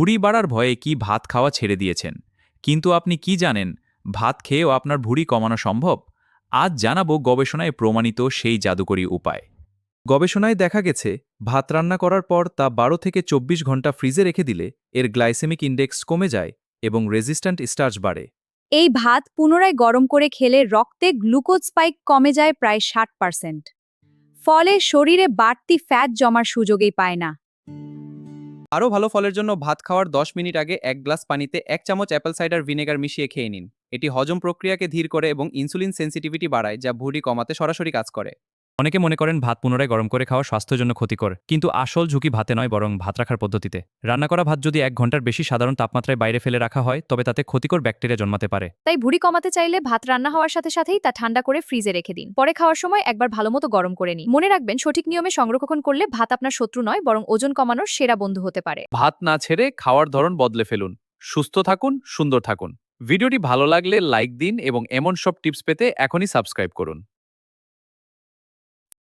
ভুঁড়ি বাড়ার ভয়ে কি ভাত খাওয়া ছেড়ে দিয়েছেন? কিন্তু আপনি কি জানেন ভাত খেয়েও আপনার ভুঁড়ি কমানো সম্ভব? আজ জানাবো গবেষণায় প্রমাণিত সেই জাদুকরী উপায়। গবেষণায় দেখা গেছে ভাত রান্না করার পর তা 12 থেকে 24 ঘন্টা ফ্রিজে রেখে দিলে এর গ্লাইসেমিক ইন্ডেক্স কমে যায় এবং রেজিস্ট্যান্ট স্টার্চ বাড়ে। এই ভাত পুনরায় গরম করে খেলে রক্তে গ্লুকোজ স্পাইক কমে যায় প্রায় 60%। ফলে শরীরে বাড়তি ফ্যাট জমার সুযোগই পায় না। আরও ভালো ফলের জন্য ভাত খাওয়ার 10 মিনিট আগে 1 গ্লাস পানিতে 1 চামচ অ্যাপেল সাইডার ভিনেগার মিশিয়ে খেয়ে নিন। এটি হজম প্রক্রিয়াকে ধীর করে এবং ইনসুলিন সেন্সিটিভিটি বাড়ায়, যা ভুঁড়ি কমাতে সরাসরি কাজ করে। অনেকে মনে করেন ভাত পুনরায় গরম করে খাওয়া স্বাস্থ্যের জন্য ক্ষতিকর, কিন্তু আসল ঝুঁকি ভাতে নয় বরং ভাত রাখার পদ্ধতিতে। রান্না করা ভাত যদি 1 ঘন্টার বেশি সাধারণ তাপমাত্রায় বাইরে ফেলে রাখা হয় তবে তাতে ক্ষতিকর ব্যাকটেরিয়া জন্মাতে পারে। তাই ভুঁড়ি কমাতে চাইলে ভাত রান্না হওয়ার সাথে সাথেই তা ঠান্ডা করে ফ্রিজে রেখে দিন। পরে খাওয়ার সময় একবার ভালোমতো গরম করে নিন। মনে রাখবেন, সঠিক নিয়মে সংরক্ষণ করলে ভাত আপনার শত্রু নয় বরং ওজন কমানোর সেরা বন্ধু হতে পারে। ভাত না ছেড়ে খাওয়ার ধরন বদলে ফেলুন। সুস্থ থাকুন, সুন্দর থাকুন। ভিডিওটি ভালো লাগলে লাইক দিন এবং এমন সব টিপস পেতে এখনই সাবস্ক্রাইব করুন।